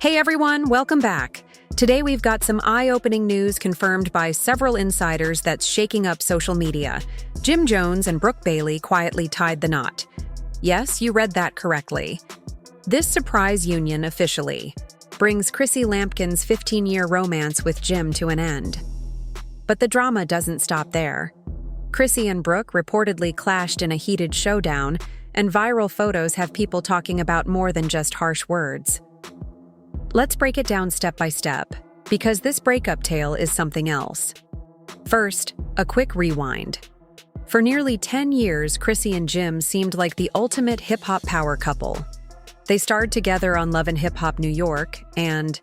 Hey everyone, welcome back. Today we've got some eye-opening news confirmed by several insiders that's shaking up social media. Jim Jones and Brooke Bailey quietly tied the knot. Yes, you read that correctly. This surprise union officially brings Chrissy Lampkin's 15-year romance with Jim to an end. But the drama doesn't stop there. Chrissy and Brooke reportedly clashed in a heated showdown, and viral photos have people talking about more than just harsh words. Let's break it down step by step, because this breakup tale is something else. First, a quick rewind. For nearly 10 years, Chrissy and Jim seemed like the ultimate hip-hop power couple. They starred together on Love and Hip Hop New York, and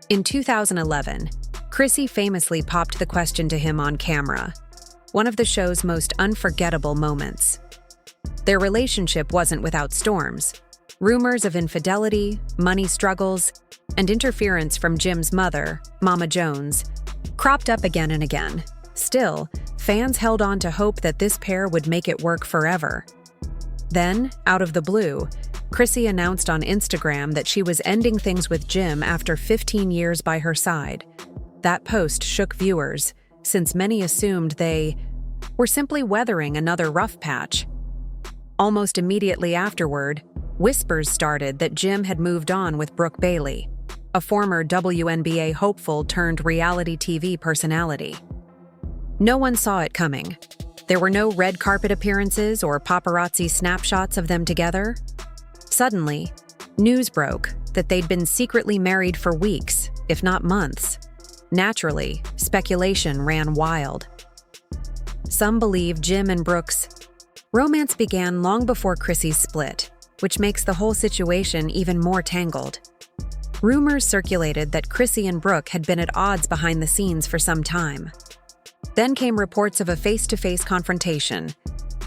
in 2011, Chrissy famously popped the question to him on camera, one of the show's most unforgettable moments. Their relationship wasn't without storms. Rumors of infidelity, money struggles, and interference from Jim's mother, Mama Jones, cropped up again and again. Still, fans held on to hope that this pair would make it work forever. Then, out of the blue, Chrissy announced on Instagram that she was ending things with Jim after 15 years by her side. That post shook viewers, since many assumed they were simply weathering another rough patch. Almost immediately afterward, whispers started that Jim had moved on with Brooke Bailey, a former WNBA hopeful turned reality TV personality. No one saw it coming. There were no red carpet appearances or paparazzi snapshots of them together. Suddenly, news broke that they'd been secretly married for weeks, if not months. Naturally, speculation ran wild. Some believe Jim and Brooke's romance began long before Chrissy's split, which makes the whole situation even more tangled. Rumors circulated that Chrissy and Brooke had been at odds behind the scenes for some time. Then came reports of a face-to-face confrontation.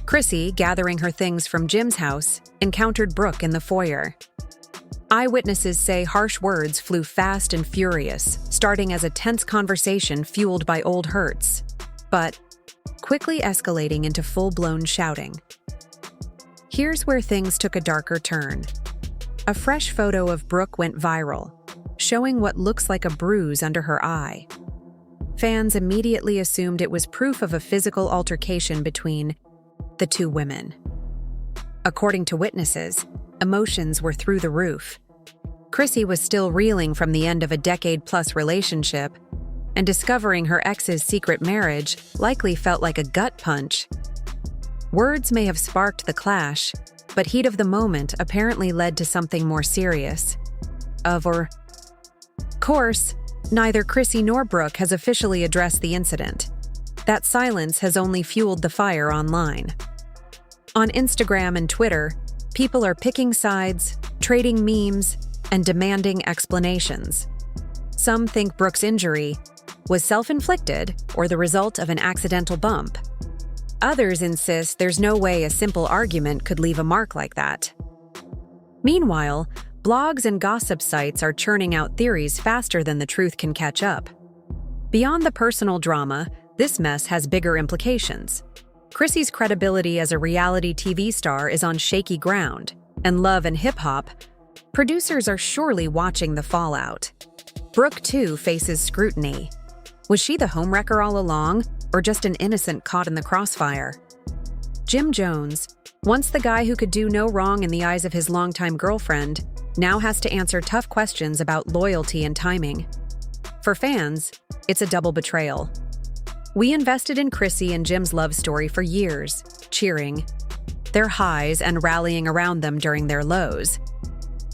Chrissy, gathering her things from Jim's house, encountered Brooke in the foyer. Eyewitnesses say harsh words flew fast and furious, starting as a tense conversation fueled by old hurts, but quickly escalating into full-blown shouting. Here's where things took a darker turn. A fresh photo of Brooke went viral, showing what looks like a bruise under her eye. Fans immediately assumed it was proof of a physical altercation between the two women. According to witnesses, emotions were through the roof. Chrissy was still reeling from the end of a decade-plus relationship, and discovering her ex's secret marriage likely felt like a gut punch. Words may have sparked the clash, but heat of the moment apparently led to something more serious. Of course, neither Chrissy nor Brooke has officially addressed the incident. That silence has only fueled the fire online. On Instagram and Twitter, people are picking sides, trading memes, and demanding explanations. Some think Brooke's injury was self-inflicted or the result of an accidental bump. Others insist there's no way a simple argument could leave a mark like that. Meanwhile, blogs and gossip sites are churning out theories faster than the truth can catch up. Beyond the personal drama, this mess has bigger implications. Chrissy's credibility as a reality TV star is on shaky ground, and Love and Hip Hop producers are surely watching the fallout. Brooke, too, faces scrutiny. Was she the homewrecker all along, or just an innocent caught in the crossfire? Jim Jones, once the guy who could do no wrong in the eyes of his longtime girlfriend, now has to answer tough questions about loyalty and timing. For fans, it's a double betrayal. We invested in Chrissy and Jim's love story for years, cheering their highs and rallying around them during their lows.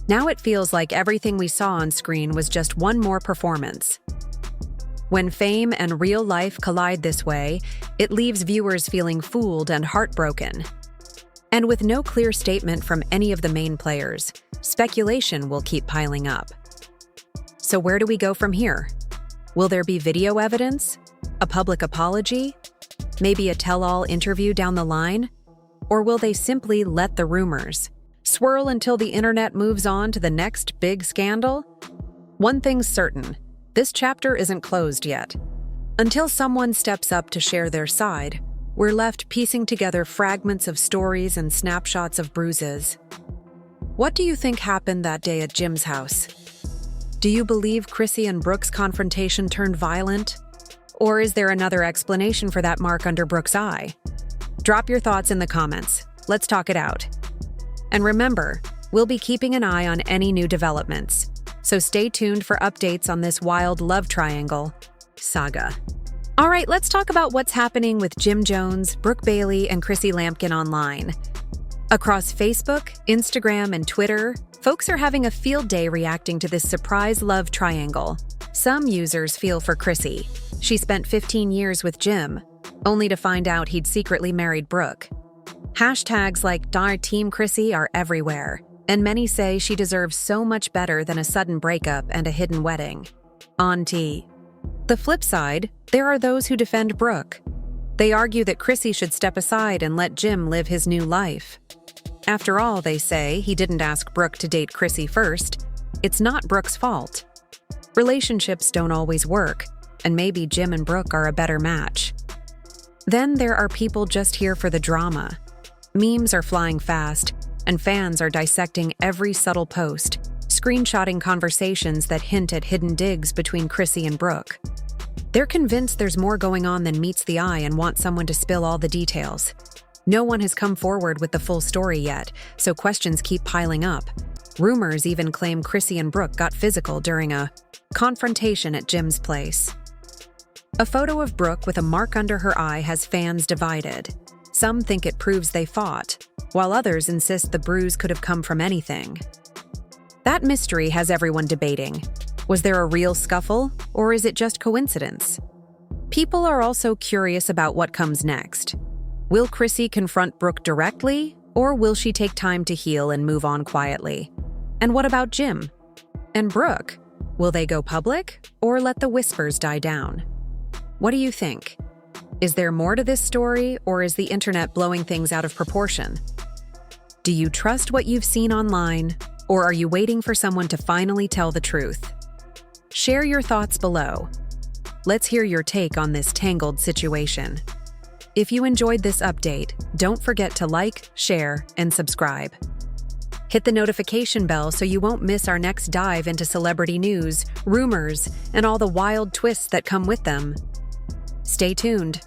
Now it feels like everything we saw on screen was just one more performance. When fame and real life collide this way, it leaves viewers feeling fooled and heartbroken. And with no clear statement from any of the main players, speculation will keep piling up. So where do we go from here? Will there be video evidence? A public apology? Maybe a tell-all interview down the line? Or will they simply let the rumors swirl until the internet moves on to the next big scandal? One thing's certain. This chapter isn't closed yet. Until someone steps up to share their side, we're left piecing together fragments of stories and snapshots of bruises. What do you think happened that day at Jim's house? Do you believe Chrissy and Brooke's confrontation turned violent? Or is there another explanation for that mark under Brooke's eye? Drop your thoughts in the comments. Let's talk it out. And remember, we'll be keeping an eye on any new developments, so stay tuned for updates on this wild love triangle saga. All right, let's talk about what's happening with Jim Jones, Brooke Bailey, and Chrissy Lampkin online. Across Facebook, Instagram, and Twitter, folks are having a field day reacting to this surprise love triangle. Some users feel for Chrissy. She spent 15 years with Jim, only to find out he'd secretly married Brooke. Hashtags like #Team Chrissy are everywhere, and many say she deserves so much better than a sudden breakup and a hidden wedding. On to the flip side, there are those who defend Brooke. They argue that Chrissy should step aside and let Jim live his new life. After all, they say, he didn't ask Brooke to date Chrissy first. It's not Brooke's fault. Relationships don't always work, and maybe Jim and Brooke are a better match. Then there are people just here for the drama. Memes are flying fast, and fans are dissecting every subtle post, screenshotting conversations that hint at hidden digs between Chrissy and Brooke. They're convinced there's more going on than meets the eye and want someone to spill all the details. No one has come forward with the full story yet, so questions keep piling up. Rumors even claim Chrissy and Brooke got physical during a confrontation at Jim's place. A photo of Brooke with a mark under her eye has fans divided. Some think it proves they fought, while others insist the bruise could have come from anything. That mystery has everyone debating. Was there a real scuffle, or is it just coincidence? People are also curious about what comes next. Will Chrissy confront Brooke directly, or will she take time to heal and move on quietly? And what about Jim? And Brooke? Will they go public, or let the whispers die down? What do you think? Is there more to this story, or is the internet blowing things out of proportion? Do you trust what you've seen online, or are you waiting for someone to finally tell the truth? Share your thoughts below. Let's hear your take on this tangled situation. If you enjoyed this update, don't forget to like, share, and subscribe. Hit the notification bell so you won't miss our next dive into celebrity news, rumors, and all the wild twists that come with them. Stay tuned.